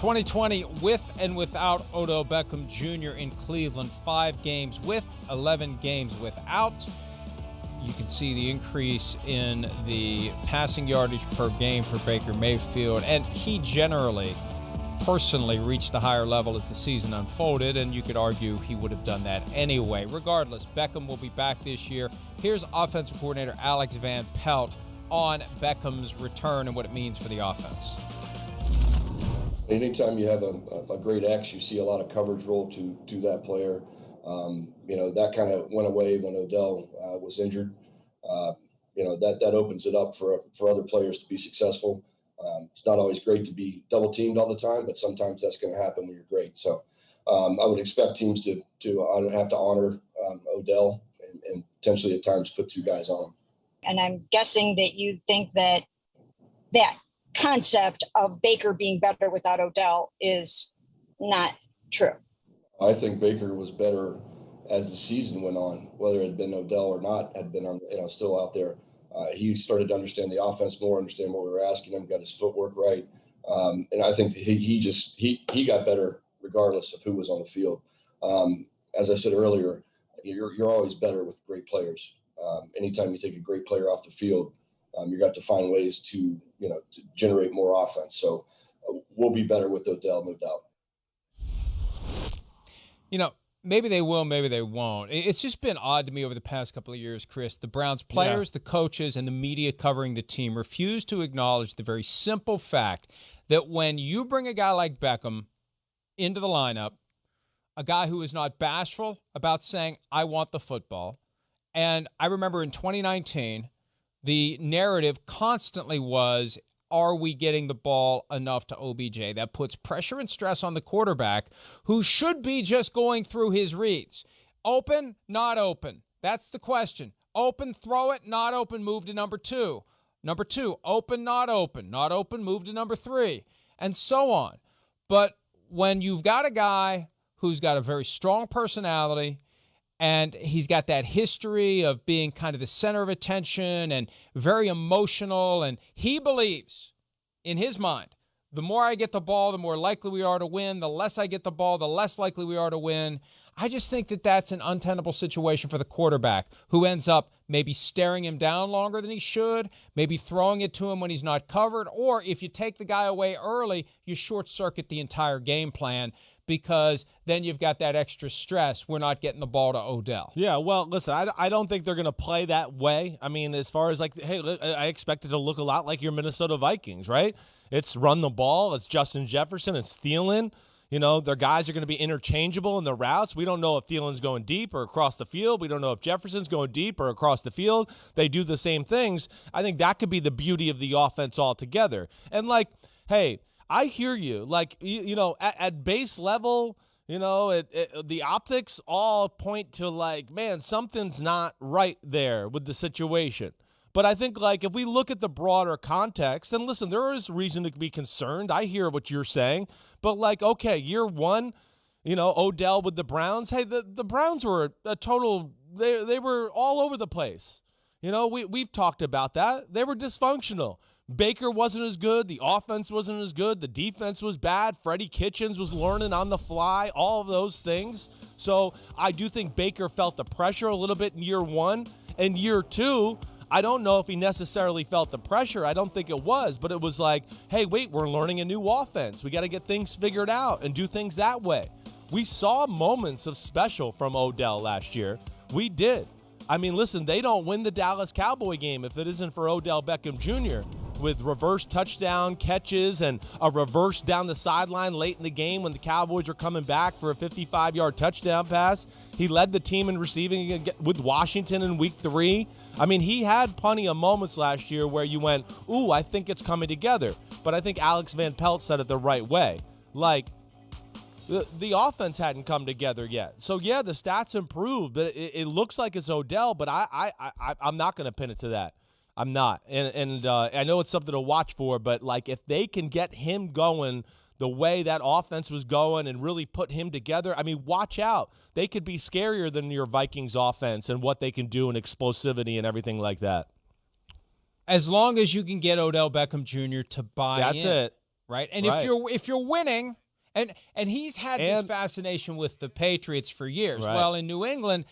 2020 with and without Odell Beckham Jr. in Cleveland, 5 games with, 11 games without. You can see the increase in the passing yardage per game for Baker Mayfield, and he generally, personally reached a higher level as the season unfolded, and you could argue he would have done that anyway. Regardless, Beckham will be back this year. Here's offensive coordinator Alex Van Pelt on Beckham's return and what it means for the offense. Anytime you have a great X, you see a lot of coverage roll to that player. That kind of went away when Odell was injured. That opens it up for other players to be successful. It's not always great to be double teamed all the time, but sometimes that's going to happen when you're great. So I would expect teams to have to honor Odell and potentially at times put 2 guys on him. And I'm guessing that you think that concept of Baker being better without Odell is not true. I think Baker was better as the season went on, whether it had been Odell or not, had been still out there. He started to understand the offense more, understand what we were asking him, got his footwork right, and I think he got better regardless of who was on the field. As I said earlier, you're always better with great players. Anytime you take a great player off the field, you got to find ways to generate more offense. So we'll be better with Odell, no doubt. Maybe they will, maybe they won't. It's just been odd to me over the past couple of years, Chris. The Browns players, the coaches, and the media covering the team refuse to acknowledge the very simple fact that when you bring a guy like Beckham into the lineup, a guy who is not bashful about saying, I want the football. And I remember in 2019, the narrative constantly was, are we getting the ball enough to OBJ? That puts pressure and stress on the quarterback, who should be just going through his reads. Open, not open. That's the question. Open, throw it. Not open, move to number 2. Number 2, open, not open. Not open, move to number 3. And so on. But when you've got a guy who's got a very strong personality, and he's got that history of being kind of the center of attention and very emotional. And he believes, in his mind, the more I get the ball, the more likely we are to win. The less I get the ball, the less likely we are to win. I just think that that's an untenable situation for the quarterback, who ends up maybe staring him down longer than he should, maybe throwing it to him when he's not covered, or if you take the guy away early, you short-circuit the entire game plan, because then you've got that extra stress. We're not getting the ball to Odell. Yeah, well, listen, I don't think they're going to play that way. I mean, as far as I expect it to look a lot like your Minnesota Vikings, right? It's run the ball. It's Justin Jefferson. It's Thielen. Their guys are going to be interchangeable in their routes. We don't know if Thielen's going deep or across the field. We don't know if Jefferson's going deep or across the field. They do the same things. I think that could be the beauty of the offense altogether. And, hey, I hear you. At base level, the optics all point to, man, something's not right there with the situation. But I think, if we look at the broader context, and listen, there is reason to be concerned. I hear what you're saying. But, okay, year one, Odell with the Browns. Hey, the Browns were a total – they were all over the place. We've talked about that. They were dysfunctional. Baker wasn't as good. The offense wasn't as good. The defense was bad. Freddie Kitchens was learning on the fly, all of those things. So I do think Baker felt the pressure a little bit in year one. And year two, I don't know if he necessarily felt the pressure. I don't think it was. But it was hey, wait, we're learning a new offense. We got to get things figured out and do things that way. We saw moments of special from Odell last year. We did. I mean, listen, they don't win the Dallas Cowboy game if it isn't for Odell Beckham Jr., with reverse touchdown catches and a reverse down the sideline late in the game when the Cowboys were coming back for a 55-yard touchdown pass. He led the team in receiving with Washington in week 3. I mean, he had plenty of moments last year where you went, ooh, I think it's coming together. But I think Alex Van Pelt said it the right way. The offense hadn't come together yet. So, yeah, the stats improved, but it looks like it's Odell, but I'm not going to pin it to that. I'm not. And I know it's something to watch for, but, if they can get him going the way that offense was going and really put him together, I mean, watch out. They could be scarier than your Vikings offense and what they can do in explosivity and everything like that. As long as you can get Odell Beckham Jr. to buy in. That's it. right? And Right. if you're winning, and he's had this fascination with the Patriots for years. Right. Well, in New England,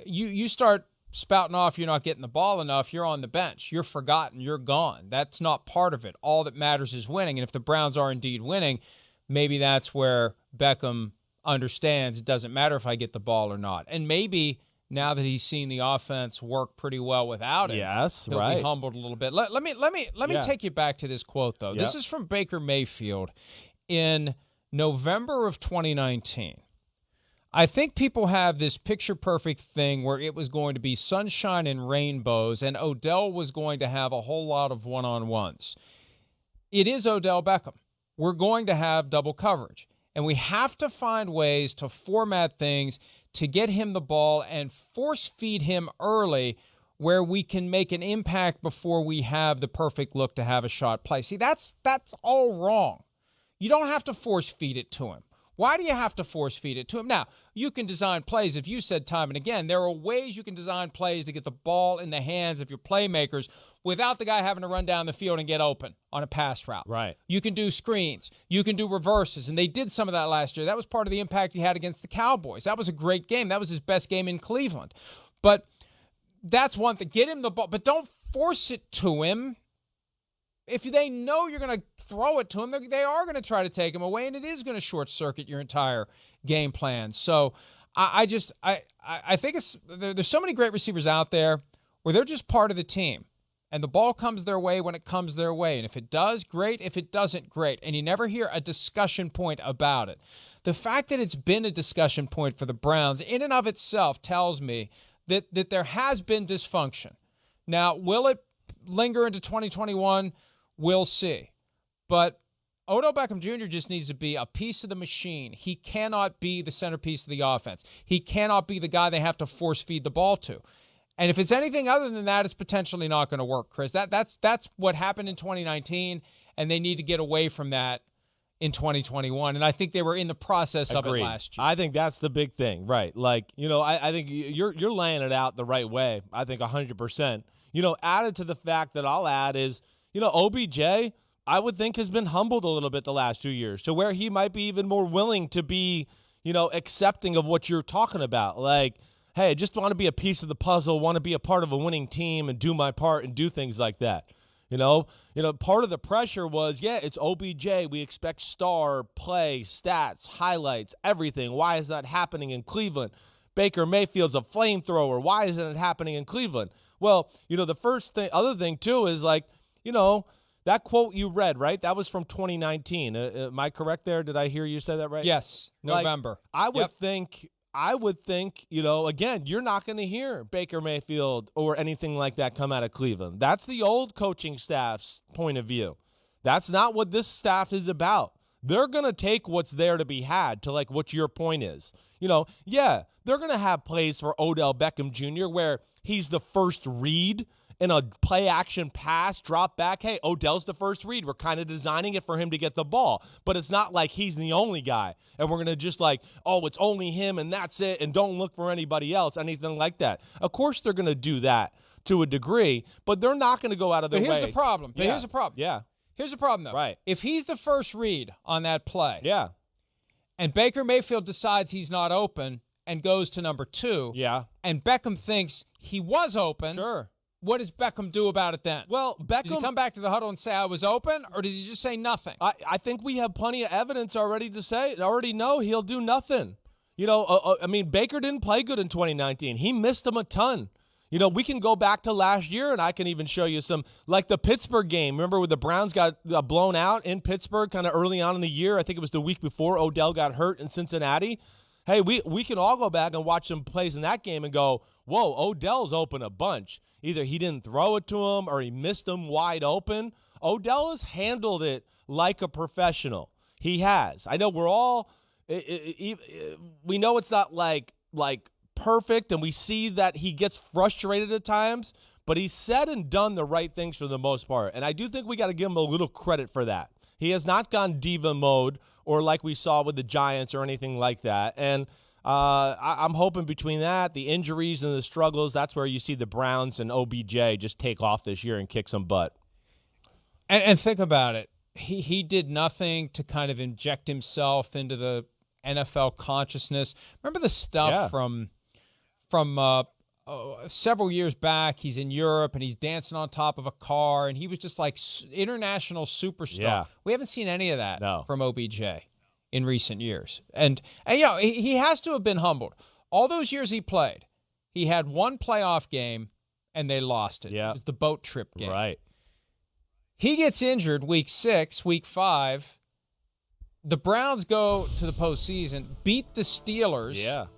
you start spouting off you're not getting the ball enough, you're on the bench. You're forgotten. You're gone. That's not part of it. All that matters is winning. And if the Browns are indeed winning, maybe that's where Beckham understands it doesn't matter if I get the ball or not. And maybe now that he's seen the offense work pretty well without it, he'll be humbled a little bit. Let me take you back to this quote, though. This is from Baker Mayfield in November of 2019. I think people have this picture-perfect thing where it was going to be sunshine and rainbows, and Odell was going to have a whole lot of one-on-ones. It is Odell Beckham. We're going to have double coverage, and we have to find ways to format things to get him the ball and force-feed him early where we can make an impact before we have the perfect look to have a shot play. See, that's all wrong. You don't have to force-feed it to him. Why do you have to force-feed it to him? Now, you can design plays. If you said time and again, there are ways you can design plays to get the ball in the hands of your playmakers without the guy having to run down the field and get open on a pass route. Right. You can do screens. You can do reverses, and they did some of that last year. That was part of the impact he had against the Cowboys. That was a great game. That was his best game in Cleveland. But that's one thing. Get him the ball, but don't force it to him. If they know you're going to throw it to him, they are going to try to take him away, and it is going to short-circuit your entire game plan. So I think there's so many great receivers out there where they're just part of the team, and the ball comes their way when it comes their way. And if it does, great. If it doesn't, great. And you never hear a discussion point about it. The fact that it's been a discussion point for the Browns in and of itself tells me that there has been dysfunction. Now, will it linger into 2021? We'll see. But Odell Beckham Jr. just needs to be a piece of the machine. He cannot be the centerpiece of the offense. He cannot be the guy they have to force feed the ball to. And if it's anything other than that, it's potentially not going to work, Chris. That's what happened in 2019, and they need to get away from that in 2021. And I think they were in the process of it last year. I think that's the big thing, right? Like, I think you're laying it out the right way. I think 100%. Added to the fact that I'll add is, OBJ, I would think, has been humbled a little bit the last 2 years to where he might be even more willing to be, accepting of what you're talking about. Like, hey, I just want to be a piece of the puzzle, want to be a part of a winning team and do my part and do things like that. Part of the pressure was, it's OBJ. We expect star play, stats, highlights, everything. Why is that happening in Cleveland? Baker Mayfield's a flamethrower. Why isn't it happening in Cleveland? Well, the other thing too is like, that quote you read, right? That was from 2019. Am I correct there? Did I hear you say that right? Yes, November. I would think, again, you're not going to hear Baker Mayfield or anything like that come out of Cleveland. That's the old coaching staff's point of view. That's not what this staff is about. They're going to take what's there to be had to like what your point is. They're going to have plays for Odell Beckham Jr. where he's the first read in a play-action pass, drop back. Hey, Odell's the first read. We're kind of designing it for him to get the ball. But it's not like he's the only guy. And we're going to just like, it's only him and that's it, and don't look for anybody else, anything like that. Of course they're going to do that to a degree, but they're not going to go out of their way. Here's the problem. Yeah. Here's the problem. Yeah. Here's the problem, though. Right. If he's the first read on that play, and Baker Mayfield decides he's not open and goes to number 2, and Beckham thinks he was open, what does Beckham do about it then? Well, Beckham... Does he come back to the huddle and say, I was open, or does he just say nothing? I think we have plenty of evidence already know he'll do nothing. Baker didn't play good in 2019. He missed them a ton. We can go back to last year, and I can even show you some, like the Pittsburgh game. Remember when the Browns got blown out in Pittsburgh kind of early on in the year? I think it was the week before Odell got hurt in Cincinnati. Hey, we can all go back and watch some plays in that game and go, whoa, Odell's open a bunch. Either he didn't throw it to him or he missed him wide open. Odell has handled it like a professional. He has. I know we're all we know it's not like perfect, and we see that he gets frustrated at times, but he's said and done the right things for the most part. And I do think we got to give him a little credit for that. He has not gone diva mode or like we saw with the Giants or anything like that. And I'm hoping between that, the injuries and the struggles, that's where you see the Browns and OBJ just take off this year and kick some butt. And think about it. he did nothing to kind of inject himself into the NFL consciousness. Remember the stuff from several years back? He's in Europe and he's dancing on top of a car, and he was just like international superstar. Yeah. We haven't seen any of that No. from OBJ in recent years. And you know, he has to have been humbled. All those years he played, he had one playoff game, and they lost it. Yeah. It was the boat trip game. Right. He gets injured week 6, week 5. The Browns go to the postseason, beat the Steelers,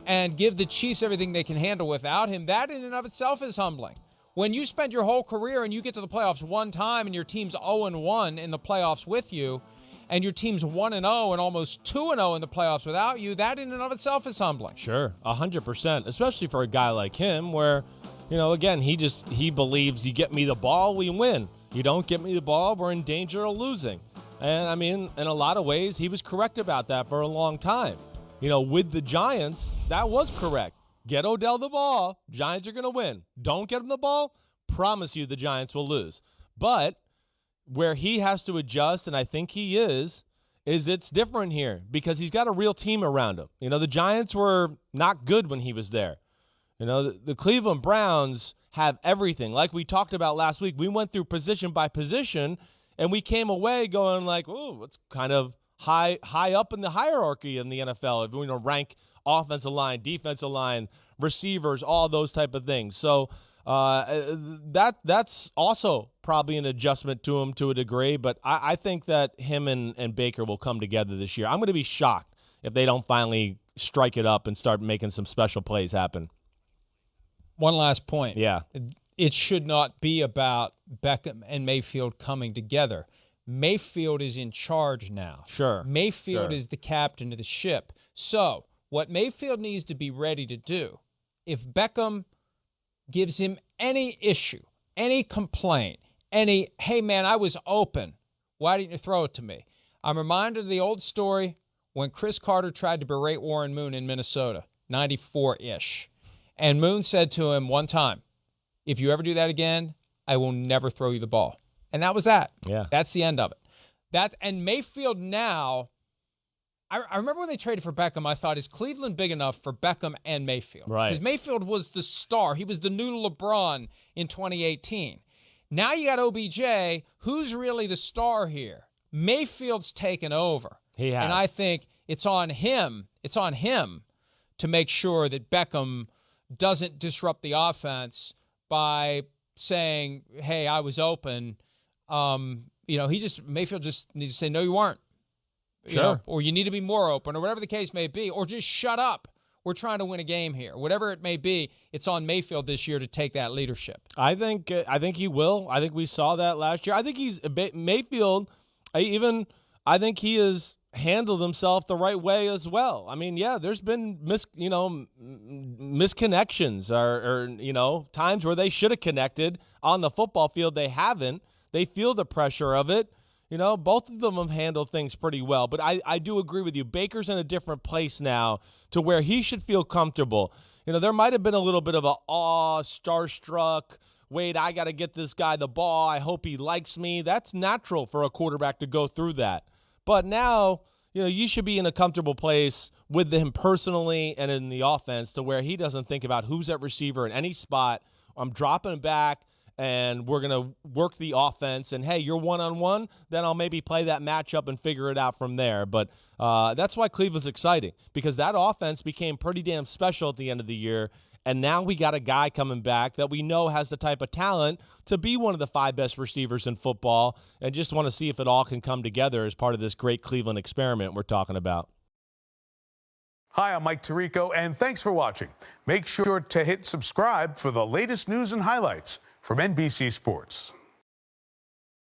and give the Chiefs everything they can handle without him. That in and of itself is humbling. When you spend your whole career and you get to the playoffs one time and your team's 0-1 in the playoffs with you, and your team's 1-0 and almost 2-0 in the playoffs without you, that in and of itself is humbling. Sure, 100%, especially for a guy like him where, you know, again, he believes you get me the ball, we win. You don't get me the ball, we're in danger of losing. And, I mean, in a lot of ways, he was correct about that for a long time. You know, with the Giants, that was correct. Get Odell the ball, Giants are going to win. Don't get him the ball, promise you the Giants will lose. But where he has to adjust, and I think he is it's different here because he's got a real team around him. You know, the Giants were not good when he was there. You know, the Cleveland Browns have everything. Like we talked about last week, we went through position by position, and we came away going like, oh, it's kind of high up in the hierarchy in the NFL. If we rank offensive line, defensive line, receivers, all those type of things. So that's also probably an adjustment to him to a degree, but I think that him and Baker will come together this year. I'm going to be shocked if they don't finally strike it up and start making some special plays happen. One last point. Yeah. It should not be about Beckham and Mayfield coming together. Mayfield is in charge now. Sure. Mayfield is the captain of the ship. So what Mayfield needs to be ready to do, if Beckham gives him any issue, any complaint, hey, man, I was open. Why didn't you throw it to me? I'm reminded of the old story when Chris Carter tried to berate Warren Moon in Minnesota, 94-ish. And Moon said to him one time, if you ever do that again, I will never throw you the ball. And that was that. Yeah. That's the end of it. And Mayfield now, I remember when they traded for Beckham, I thought, is Cleveland big enough for Beckham and Mayfield? Right. Because Mayfield was the star. He was the new LeBron in 2018. Now you got OBJ. Who's really the star here? Mayfield's taken over. He has. And I think it's on him. It's on him to make sure that Beckham doesn't disrupt the offense by saying, hey, I was open. Mayfield just needs to say, no, you weren't. Sure. Or you need to be more open, or whatever the case may be, or just shut up. We're trying to win a game here. Whatever it may be, it's on Mayfield this year to take that leadership. I think he will. I think we saw that last year. I think Mayfield. I think he has handled himself the right way as well. I mean, yeah, there's been misconnections or times where they should have connected on the football field. They haven't. They feel the pressure of it. Both of them have handled things pretty well. But I do agree with you. Baker's in a different place now to where he should feel comfortable. There might have been a little bit of starstruck, wait, I got to get this guy the ball. I hope he likes me. That's natural for a quarterback to go through that. But now, you should be in a comfortable place with him personally and in the offense to where he doesn't think about who's at receiver in any spot. I'm dropping back. And we're going to work the offense. And, hey, you're one-on-one, then I'll maybe play that matchup and figure it out from there. But that's why Cleveland's exciting, because that offense became pretty damn special at the end of the year. And now we got a guy coming back that we know has the type of talent to be one of the 5 best receivers in football, and just want to see if it all can come together as part of this great Cleveland experiment we're talking about. Hi, I'm Mike Tirico, and thanks for watching. Make sure to hit subscribe for the latest news and highlights from NBC Sports.